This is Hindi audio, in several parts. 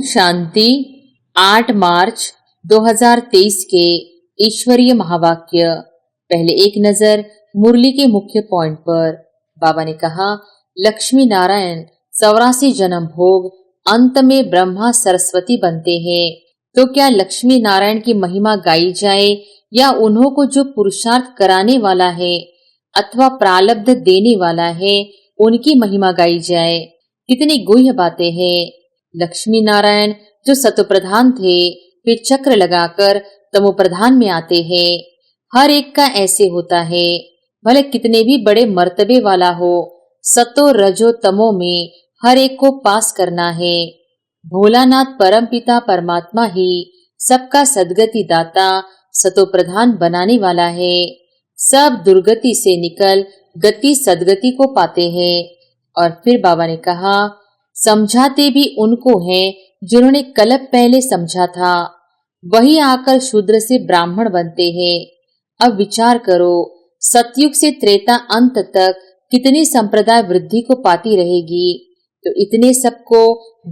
शांति। 8 मार्च 2023 के ईश्वरीय महावाक्य। पहले एक नजर मुरली के मुख्य पॉइंट पर। बाबा ने कहा, लक्ष्मी नारायण 84 जन्म भोग अंत में ब्रह्मा सरस्वती बनते हैं। तो क्या लक्ष्मी नारायण की महिमा गाई जाए या उन्हों को जो पुरुषार्थ कराने वाला है अथवा प्रारब्ध देने वाला है उनकी महिमा गाई जाए? कितनी गुह्य बातें हैं। लक्ष्मी नारायण जो सतोप्रधान थे वे चक्र लगाकर तमोप्रधान में आते हैं। हर एक का ऐसे होता है, भले कितने भी बड़े मर्तबे वाला हो, सतो रजो तमो में हर एक को पास करना है। भोलानाथ परमपिता परमात्मा ही सबका सद्गति दाता सतोप्रधान बनाने वाला है। सब दुर्गति से निकल गति सद्गति को पाते हैं। और फिर बाबा ने कहा, समझाते भी उनको हैं जिन्होंने कल्प पहले समझा था, वही आकर शूद्र से ब्राह्मण बनते हैं। अब विचार करो, सतयुग से त्रेता अंत तक कितनी संप्रदाय वृद्धि को पाती रहेगी। तो इतने सबको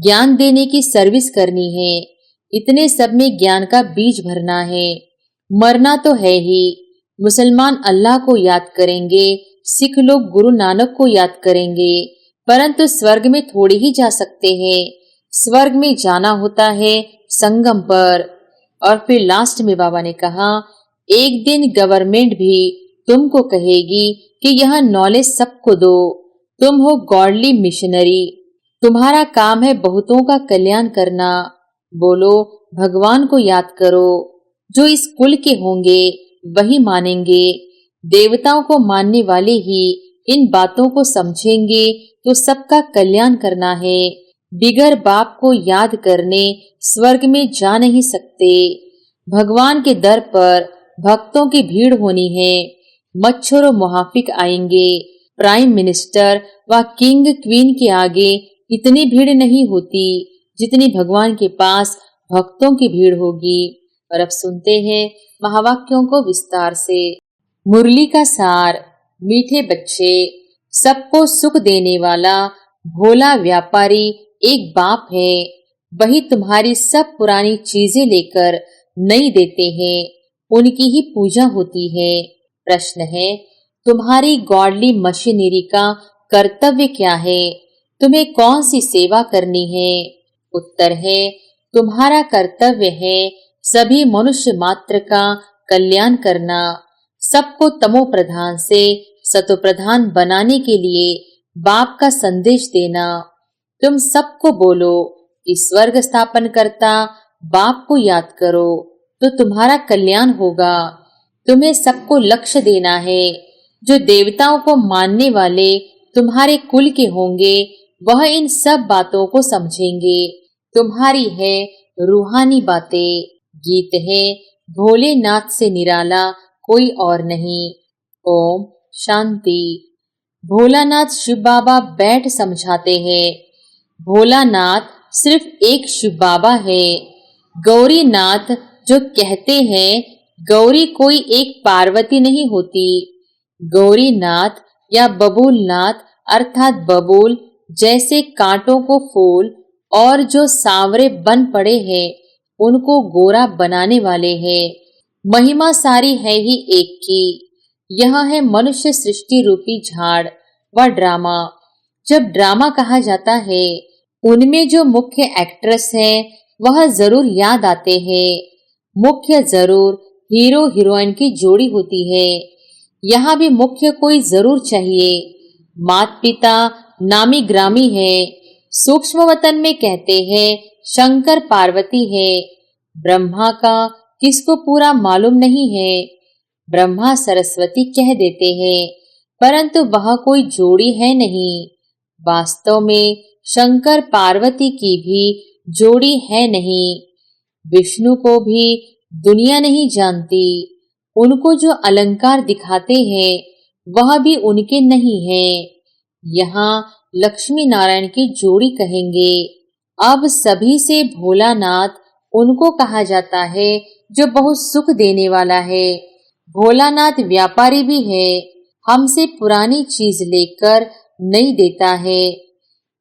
ज्ञान देने की सर्विस करनी है, इतने सब में ज्ञान का बीज भरना है। मरना तो है ही। मुसलमान अल्लाह को याद करेंगे, सिख लोग गुरु नानक को याद करेंगे, परंतु स्वर्ग में थोड़ी ही जा सकते हैं। स्वर्ग में जाना होता है संगम पर। और फिर लास्ट में बाबा ने कहा, एक दिन गवर्नमेंट भी तुमको कहेगी कि यह नॉलेज सबको दो, तुम हो गॉडली मिशनरी, तुम्हारा काम है बहुतों का कल्याण करना। बोलो, भगवान को याद करो। जो इस कुल के होंगे वही मानेंगे। देवताओं को मानने वाले ही इन बातों को समझेंगे तो सबका कल्याण करना है। बिगर बाप को याद करने स्वर्ग में जा नहीं सकते। भगवान के दर पर भक्तों की भीड़ होनी है। मच्छरों मुहाफिक आएंगे। प्राइम मिनिस्टर व किंग क्वीन के आगे इतनी भीड़ नहीं होती जितनी भगवान के पास भक्तों की भीड़ होगी। और अब सुनते हैं महावाक्यों को विस्तार से। मुरली का सार। मीठे बच्चे, सबको सुख देने वाला भोला व्यापारी एक बाप है। वही तुम्हारी सब पुरानी चीजें लेकर नई देते हैं, उनकी ही पूजा होती है। प्रश्न है, तुम्हारी गॉडली मशीनरी का कर्तव्य क्या है? तुम्हें कौन सी सेवा करनी है? उत्तर है, तुम्हारा कर्तव्य है सभी मनुष्य मात्र का कल्याण करना, सबको तमो प्रधान से सतो प्रधान बनाने के लिए बाप का संदेश देना। तुम सबको बोलो कि स्वर्ग स्थापन करता बाप को याद करो तो तुम्हारा कल्याण होगा। तुम्हें सबको लक्ष्य देना है। जो देवताओं को मानने वाले तुम्हारे कुल के होंगे वह इन सब बातों को समझेंगे। तुम्हारी है रूहानी बातें। गीत है, भोलेनाथ से निराला कोई और नहीं। ओम शांति। भोलानाथ शिव बाबा बैठ समझाते हैं। भोलानाथ सिर्फ एक शिव बाबा है। गौरीनाथ जो कहते हैं, गौरी कोई एक पार्वती नहीं होती। गौरीनाथ या बबूलनाथ अर्थात बबूल जैसे कांटों को फूल और जो सांवरे बन पड़े हैं उनको गोरा बनाने वाले हैं। महिमा सारी है ही एक की। यह है मनुष्य सृष्टि रूपी झाड़ व ड्रामा। जब ड्रामा कहा जाता है, उनमें जो मुख्य एक्ट्रेस हैं वह जरूर याद आते हैं। मुख्य जरूर हीरो हीरोइन की जोड़ी होती है। यहाँ भी मुख्य कोई जरूर चाहिए। माता पिता नामी ग्रामी है। सूक्ष्म वतन में कहते हैं शंकर पार्वती है। ब्रह्मा का किसको पूरा मालूम नहीं है। ब्रह्मा सरस्वती कह देते हैं, परंतु वह कोई जोड़ी है नहीं। वास्तव में शंकर पार्वती की भी जोड़ी है नहीं। विष्णु को भी दुनिया नहीं जानती। उनको जो अलंकार दिखाते हैं वह भी उनके नहीं है। यहाँ लक्ष्मी नारायण की जोड़ी कहेंगे। अब सभी से भोलानाथ उनको कहा जाता है जो बहुत सुख देने वाला है। भोलानाथ व्यापारी भी है। हमसे पुरानी चीज लेकर नहीं देता है।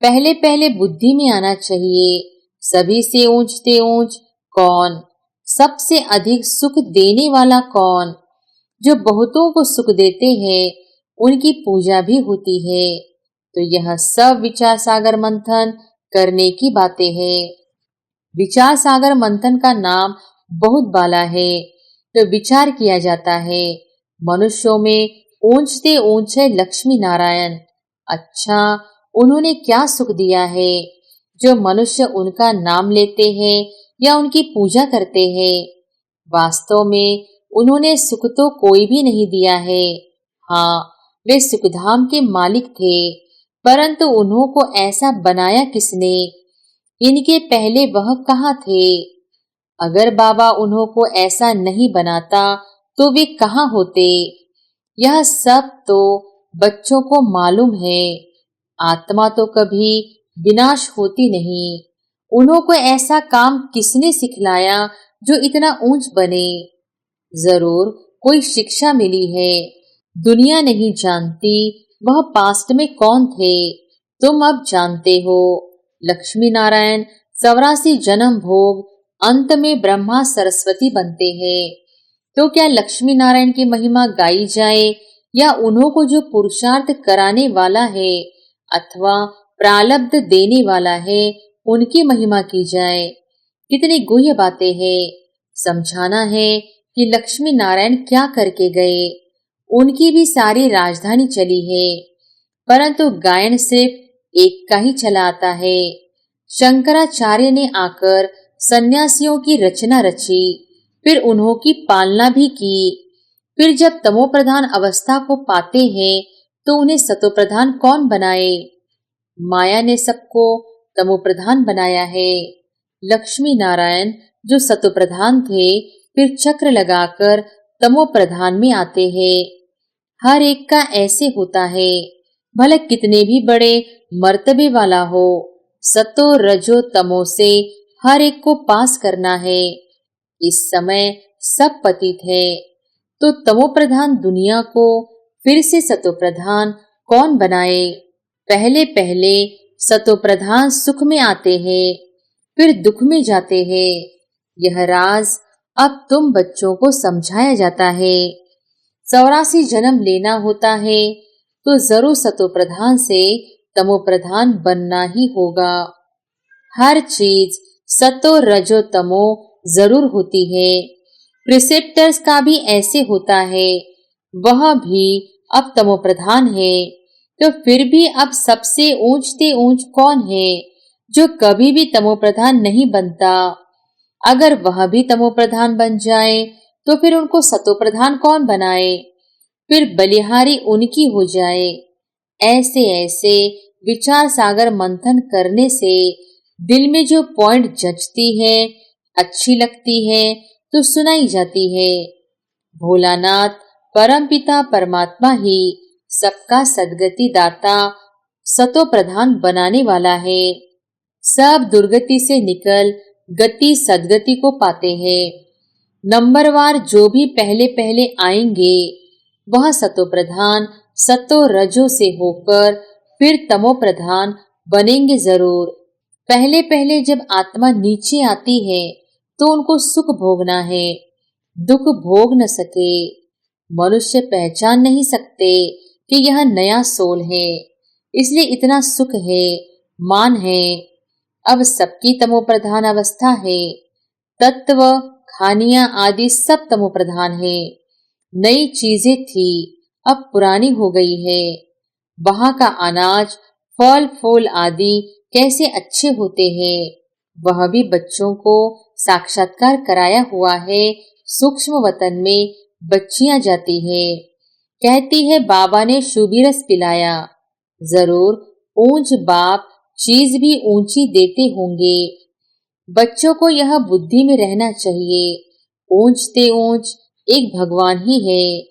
पहले पहले बुद्धि में आना चाहिए, सभी से ऊंचते ऊंच कौन, सबसे अधिक सुख देने वाला कौन, जो बहुतों को सुख देते हैं उनकी पूजा भी होती है। तो यह सब विचार सागर मंथन करने की बातें हैं। विचार सागर मंथन का नाम बहुत बाला है। तो विचार किया जाता है मनुष्यों में ऊंचते ऊंचे लक्ष्मी नारायण। अच्छा, उन्होंने क्या सुख दिया है जो मनुष्य उनका नाम लेते हैं या उनकी पूजा करते हैं? वास्तव में उन्होंने सुख तो कोई भी नहीं दिया है। हाँ, वे सुखधाम के मालिक थे, परंतु उन्हों को ऐसा बनाया किसने? इनके पहले वह कहाँ थे? अगर बाबा उन्हों को ऐसा नहीं बनाता तो वे कहाँ होते? यह सब तो बच्चों को मालूम है। आत्मा तो कभी विनाश होती नहीं। उन्हों को ऐसा काम किसने सिखलाया जो इतना ऊंच बने? जरूर कोई शिक्षा मिली है। दुनिया नहीं जानती वह पास्ट में कौन थे, तुम अब जानते हो। लक्ष्मी नारायण 84 जन्म भोग अंत में ब्रह्मा सरस्वती बनते हैं। तो क्या लक्ष्मी नारायण की महिमा गाई जाए या उन्हों को जो पुरुषार्थ कराने वाला है अथवा प्रारब्ध देने वाला है उनकी महिमा की जाए? कितनी गुह्य बातें हैं। समझाना है कि लक्ष्मी नारायण क्या करके गए। उनकी भी सारी राजधानी चली है, परंतु गायन सिर्फ एक का ही चला आता है। शंकराचार्य ने आकर सन्यासियों की रचना रची, फिर उन्हों की पालना भी की। फिर जब तमोप्रधान अवस्था को पाते हैं तो उन्हें सतोप्रधान कौन बनाए? माया ने सबको तमोप्रधान बनाया है। लक्ष्मी नारायण जो सतोप्रधान थे फिर चक्र लगाकर तमोप्रधान में आते हैं। हर एक का ऐसे होता है, भले कितने भी बड़े मर्तबे वाला हो, सतो रजो तमो से हर एक को पास करना है। इस समय सब पतित है, तो तमोप्रधान दुनिया को फिर से सतोप्रधान कौन बनाए? पहले पहले सतोप्रधान सुख में आते हैं, फिर दुख में जाते हैं। यह राज अब तुम बच्चों को समझाया जाता है। 84 जन्म लेना होता है तो जरूर सतोप्रधान से तमोप्रधान बनना ही होगा। हर चीज सतो रजो तमो जरूर होती है। प्रिसेप्टर्स का भी ऐसे होता है, वह भी अब तमोप्रधान है। तो फिर भी अब सबसे ऊंचते ऊंच कौन है जो कभी भी तमोप्रधान नहीं बनता? अगर वह भी तमोप्रधान बन जाए तो फिर उनको सतोप्रधान कौन बनाए? फिर बलिहारी उनकी हो जाए। ऐसे ऐसे विचार सागर मंथन करने से दिल में जो पॉइंट जचती है, अच्छी लगती है तो सुनाई जाती है। भोलानाथ परमपिता परमात्मा ही सबका सद्गति दाता सतो प्रधान बनाने वाला है। सब दुर्गति से निकल गति सद्गति को पाते हैं। नंबरवार जो भी पहले पहले आएंगे वह सतो प्रधान सतो रजो से होकर फिर तमो प्रधान बनेंगे जरूर। पहले पहले जब आत्मा नीचे आती है तो उनको सुख भोगना है, दुख भोग न सके। मनुष्य पहचान नहीं सकते कि यह नया सोल है, इसलिए इतना सुख है, मान है। अब सबकी तमो प्रधान अवस्था है। तत्व खानियां आदि सब तमो प्रधान है। नई चीजें थी, अब पुरानी हो गई है। वहां का अनाज फल फूल आदि कैसे अच्छे होते हैं, वह भी बच्चों को साक्षात्कार कराया हुआ है। सूक्ष्म वतन में बच्चियां जाती है, कहती है बाबा ने शुभी रस पिलाया। जरूर ऊंच बाप चीज भी ऊंची देते होंगे। बच्चों को यह बुद्धि में रहना चाहिए, ऊंचते ऊंच एक भगवान ही है,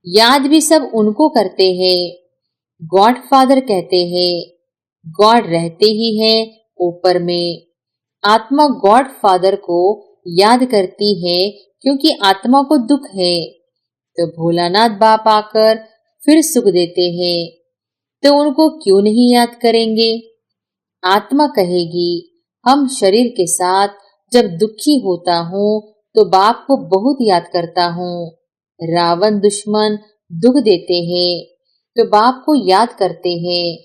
याद भी सब उनको करते हैं। गॉड फादर कहते हैं, गॉड रहते ही है ऊपर में। आत्मा गॉड फादर को याद करती है क्योंकि आत्मा को दुख है। तो भोलानाथ बाप आकर फिर सुख देते हैं, तो उनको क्यों नहीं याद करेंगे? आत्मा कहेगी हम शरीर के साथ जब दुखी होता हूँ तो बाप को बहुत याद करता हूँ। रावण दुश्मन दुख देते हैं तो बाप को याद करते हैं।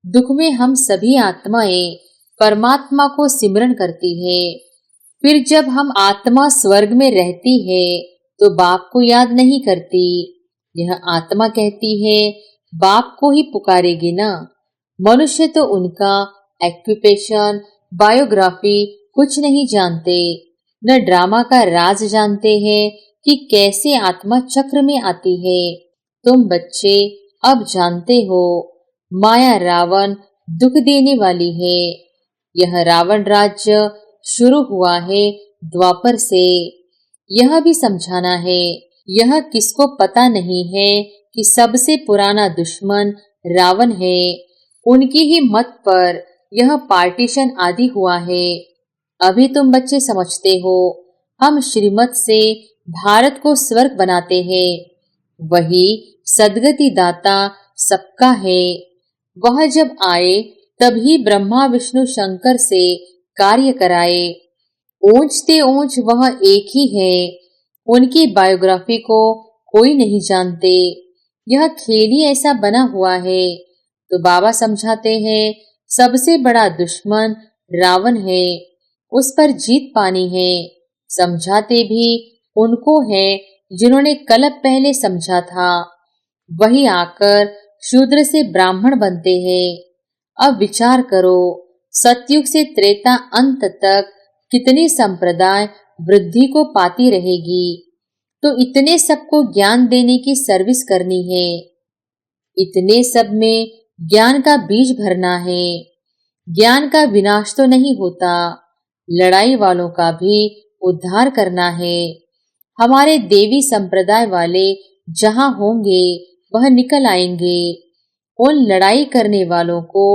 दुख में हम सभी आत्माएं परमात्मा को सिमरन करती है। फिर जब हम आत्मा स्वर्ग में रहती है तो बाप को याद नहीं करती। यह आत्मा कहती है बाप को ही पुकारेगी ना। मनुष्य तो उनका एक्यूपेशन, बायोग्राफी कुछ नहीं जानते, न ड्रामा का राज जानते हैं कि कैसे आत्मा चक्र में आती है। तुम बच्चे अब जानते हो माया रावण दुख देने वाली है। यह रावण राज्य शुरू हुआ है द्वापर से। यह भी समझाना है, यह किसको पता नहीं है कि सबसे पुराना दुश्मन रावण है। उनकी ही मत पर यह पार्टीशन आदि हुआ है। अभी तुम बच्चे समझते हो, हम श्रीमत से भारत को स्वर्ग बनाते हैं। वही सद्गति दाता सबका है। वह जब आए तभी ब्रह्मा विष्णु शंकर से कार्य कराए। ऊंचते ऊंच वह एक ही है। उनकी बायोग्राफी को कोई नहीं जानते। यह खेल ही ऐसा बना हुआ है। तो बाबा समझाते हैं सबसे बड़ा दुश्मन रावण है, उस पर जीत पानी है। समझाते भी उनको है जिन्होंने कल्प पहले समझा था। वही आकर शूद्र से ब्राह्मण बनते हैं। अब विचार करो, सतयुग से त्रेता अंत तक कितनी संप्रदाय वृद्धि को पाती रहेगी। तो इतने सबको ज्ञान देने की सर्विस करनी है। इतने सब में ज्ञान का बीज भरना है। ज्ञान का विनाश तो नहीं होता, लड़ाई वालों का भी उद्धार करना है। हमारे देवी संप्रदाय वाले जहां होंगे वह निकल आएंगे। उन लड़ाई करने वालों को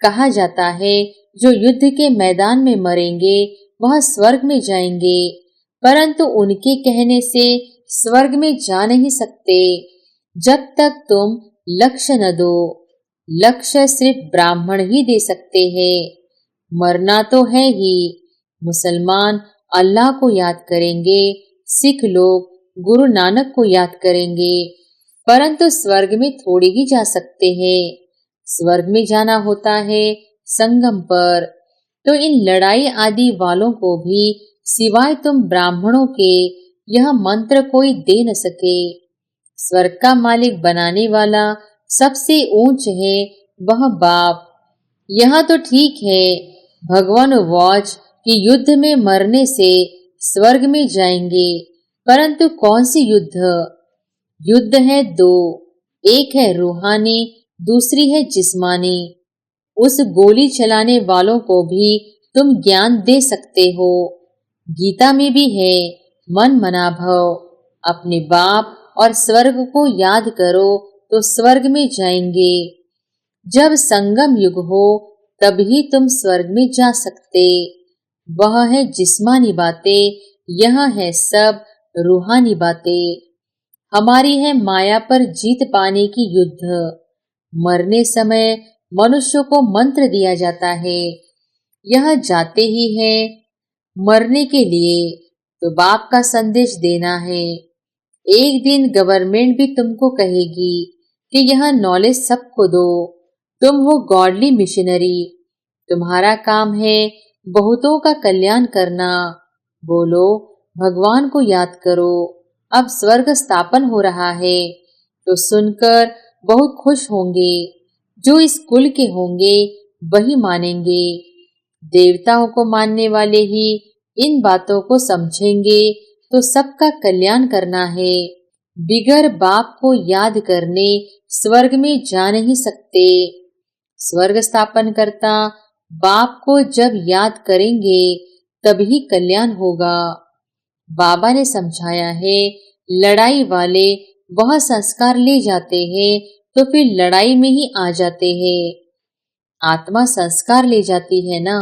कहा जाता है जो युद्ध के मैदान में मरेंगे वह स्वर्ग में जाएंगे, परंतु उनके कहने से स्वर्ग में जा नहीं सकते जब तक तुम लक्ष्य न दो। लक्ष्य सिर्फ ब्राह्मण ही दे सकते हैं। मरना तो है ही। मुसलमान अल्लाह को याद करेंगे, सिख लोग गुरु नानक को याद करेंगे, परंतु स्वर्ग में थोड़ी ही जा सकते हैं। स्वर्ग में जाना होता है संगम पर। तो इन लड़ाई आदि वालों को भी सिवाय तुम ब्राह्मणों के यह मंत्र कोई दे न सके। स्वर्ग का मालिक बनाने वाला सबसे ऊंच है वह बाप। यह तो ठीक है भगवान वॉच कि युद्ध में मरने से स्वर्ग में जाएंगे, परंतु कौन सी युद्ध? युद्ध है दो, एक है रूहानी, दूसरी है जिस्मानी। उस गोली चलाने वालों को भी तुम ज्ञान दे सकते हो। गीता में भी है मन मना भव। अपने बाप और स्वर्ग को याद करो तो स्वर्ग में जाएंगे। जब संगम युग हो तभी तुम स्वर्ग में जा सकते। वह है जिस्मानी बातें, यह है सब रूहानी बातें। हमारी है माया पर जीत पाने की युद्ध। मरने समय मनुष्य को मंत्र दिया जाता है। यह जाते ही है मरने के लिए, तो बाप का संदेश देना है। एक दिन गवर्नमेंट भी तुमको कहेगी कि यह नॉलेज सबको दो। तुम हो गॉडली मिशनरी। तुम्हारा काम है बहुतों का कल्याण करना। बोलो भगवान को याद करो, अब स्वर्ग स्थापन हो रहा है। तो सुनकर बहुत खुश होंगे। जो इस कुल के होंगे वही मानेंगे। देवताओं को मानने वाले ही इन बातों को समझेंगे तो सबका कल्याण करना है। बिगर बाप को याद करने स्वर्ग में जा नहीं सकते। स्वर्ग स्थापन करता बाप को जब याद करेंगे तभी कल्याण होगा। बाबा ने समझाया है लड़ाई वाले वह संस्कार ले जाते हैं तो फिर लड़ाई में ही आ जाते हैं। आत्मा संस्कार ले जाती है ना,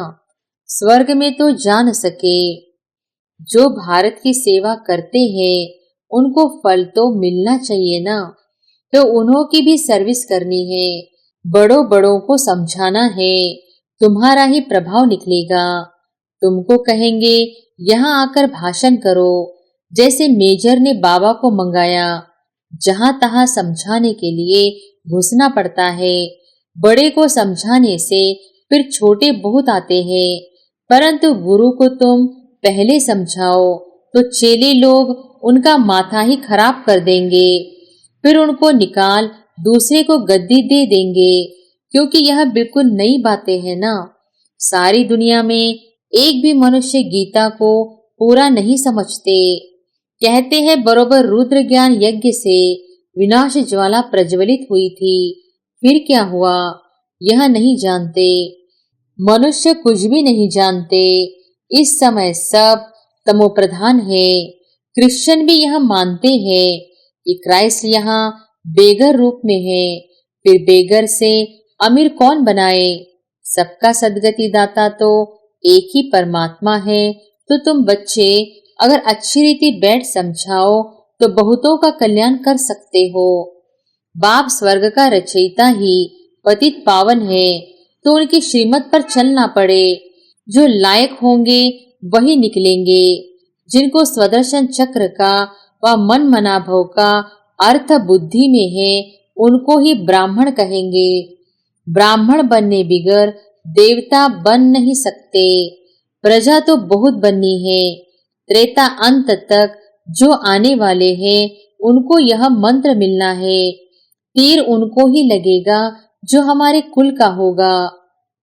स्वर्ग में तो जा न सके। जो भारत की सेवा करते हैं उनको फल तो मिलना चाहिए ना, तो उन्हों की भी सर्विस करनी है। बड़ों बड़ों को समझाना है, तुम्हारा ही प्रभाव निकलेगा। तुमको कहेंगे यहाँ आकर भाषण करो, जैसे मेजर ने बाबा को मंगाया। जहां तहां समझाने के लिए घुसना पड़ता है। बड़े को समझाने से फिर छोटे बहुत आते हैं, परंतु गुरु को तुम पहले समझाओ तो चेले लोग उनका माथा ही खराब कर देंगे, फिर उनको निकाल दूसरे को गद्दी दे देंगे, क्योंकि यह बिल्कुल नई बातें हैं ना। सारी दुनिया में एक भी मनुष्य गीता को पूरा नहीं समझते। कहते हैं बरोबर रुद्र ज्ञान यज्ञ से विनाश ज्वाला प्रज्वलित हुई थी, फिर क्या हुआ यह नहीं जानते। मनुष्य कुछ भी नहीं जानते। इस समय सब तमोप्रधान है। क्रिश्चियन भी यह मानते हैं कि क्राइस्ट यहाँ बेगर रूप में है, फिर बेगर से अमीर कौन बनाए। सबका सद्गति दाता तो एक ही परमात्मा है। तो तुम बच्चे अगर अच्छी रीति बैठ समझाओ तो बहुतों का कल्याण कर सकते हो। बाप स्वर्ग का रचयिता ही पतित पावन है, तो उनकी श्रीमत पर चलना पड़े। जो लायक होंगे वही निकलेंगे। जिनको स्वदर्शन चक्र का व मन मनाभव का अर्थ बुद्धि में है, उनको ही ब्राह्मण कहेंगे। ब्राह्मण बनने बिगर देवता बन नहीं सकते। प्रजा तो बहुत बननी है। त्रेता अंत तक जो आने वाले हैं उनको यह मंत्र मिलना है। तीर उनको ही लगेगा जो हमारे कुल का होगा।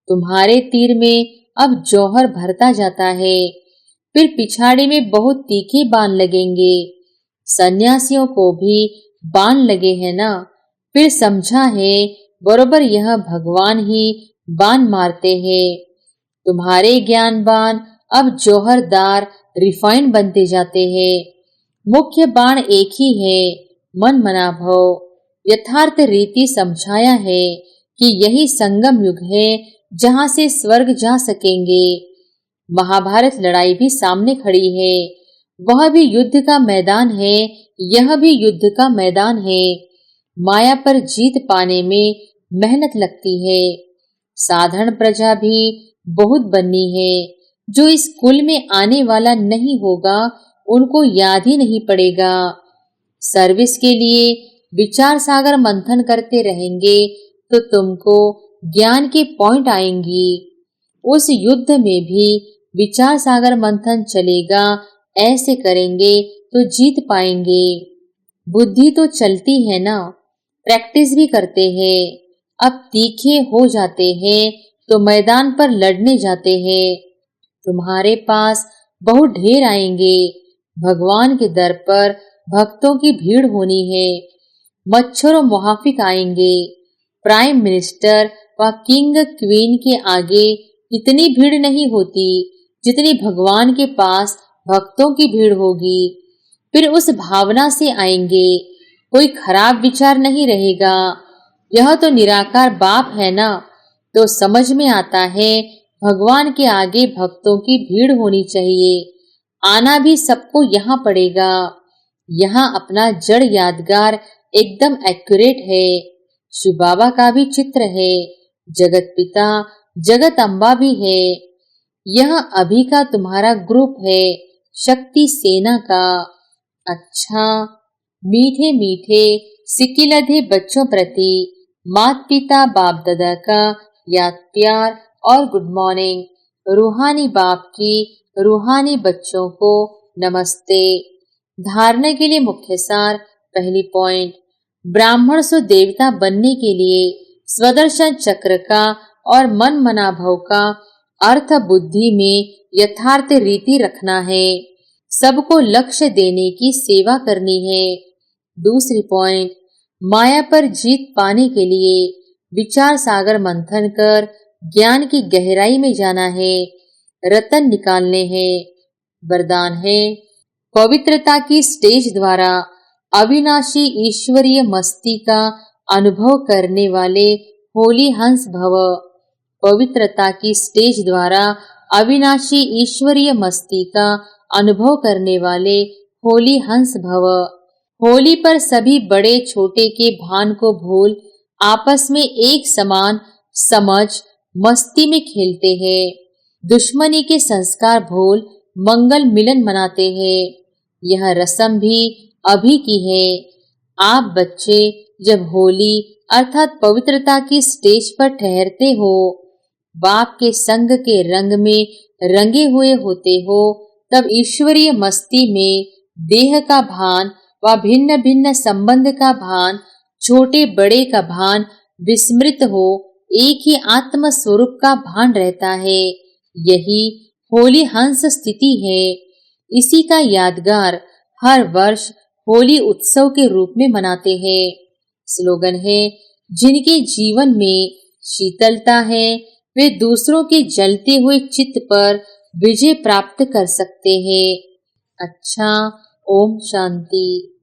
तुम्हारे तीर में अब जौहर भरता जाता है, फिर पिछाड़ी में बहुत तीखे बाण लगेंगे। सन्यासियों को भी बाण लगे हैं ना, फिर समझा है बरोबर यह भगवान ही बाण मारते हैं। तुम्हारे ज्ञान बाण अब जौहरदार रिफाइन बनते जाते हैं। मुख्य बाण एक ही है, मन मनाभव। यथार्थ रीति समझाया है कि यही संगम युग है जहां से स्वर्ग जा सकेंगे। महाभारत लड़ाई भी सामने खड़ी है। वह भी युद्ध का मैदान है, यह भी युद्ध का मैदान है। माया पर जीत पाने में मेहनत लगती है। साधारण प्रजा भी बहुत बननी है। जो इस कुल में आने वाला नहीं होगा उनको याद ही नहीं पड़ेगा। सर्विस के लिए विचार सागर मंथन करते रहेंगे तो तुमको ज्ञान के पॉइंट आएंगी। उस युद्ध में भी विचार सागर मंथन चलेगा। ऐसे करेंगे तो जीत पाएंगे। बुद्धि तो चलती है ना, प्रैक्टिस भी करते हैं। अब तीखे हो जाते हैं तो मैदान पर लड़ने जाते हैं। तुम्हारे पास बहुत ढेर आएंगे। भगवान के दर पर भक्तों की भीड़ होनी है। मच्छरों मुहाफिक आएंगे। प्राइम मिनिस्टर व किंग क्वीन के आगे इतनी भीड़ नहीं होती जितनी भगवान के पास भक्तों की भीड़ होगी। फिर उस भावना से आएंगे, कोई खराब विचार नहीं रहेगा। यह तो निराकार बाप है ना, तो समझ में आता है भगवान के आगे भक्तों की भीड़ होनी चाहिए। आना भी सबको यहाँ पड़ेगा। यहाँ अपना जड़ यादगार एकदम एक्यूरेट है। शिव बाबा का भी चित्र है, जगत पिता जगत अम्बा भी है। यह अभी का तुम्हारा ग्रुप है, शक्ति सेना का। अच्छा, मीठे मीठे सिकिलधे बच्चों प्रति माता पिता बाप दादा का याद प्यार और गुड मॉर्निंग। रूहानी बाप की रूहानी बच्चों को नमस्ते। धारणा के लिए मुख्य सार। पहली पॉइंट, ब्राह्मण सो देवता बनने के लिए स्वदर्शन चक्र का और मन मनाभव का अर्थ बुद्धि में यथार्थ रीति रखना है। सबको लक्ष्य देने की सेवा करनी है। दूसरी पॉइंट, माया पर जीत पाने के लिए विचार सागर मंथन कर ज्ञान की गहराई में जाना है, रतन निकालने हैं। वरदान है, पवित्रता की स्टेज द्वारा अविनाशी ईश्वरीय मस्ती का अनुभव करने वाले होली हंस भव। पवित्रता की स्टेज द्वारा अविनाशी ईश्वरीय मस्ती का अनुभव करने वाले होली हंस भव। होली पर सभी बड़े छोटे के भान को भूल आपस में एक समान समझ मस्ती में खेलते हैं। दुश्मनी के संस्कार भूल मंगल मिलन मनाते हैं। यह रस्म भी अभी की है। आप बच्चे जब होली अर्थात पवित्रता की स्टेज पर ठहरते हो, बाप के संग के रंग में रंगे हुए होते हो, तब ईश्वरीय मस्ती में देह का भान व भिन्न भिन्न संबंध का भान, छोटे बड़े का भान विस्मृत हो एक ही आत्म स्वरूप का भान रहता है। यही होली हंस स्थिति है। इसी का यादगार हर वर्ष होली उत्सव के रूप में मनाते हैं। स्लोगन है, जिनके जीवन में शीतलता है वे दूसरों के जलते हुए चित्त पर विजय प्राप्त कर सकते हैं। अच्छा, ओम शांति।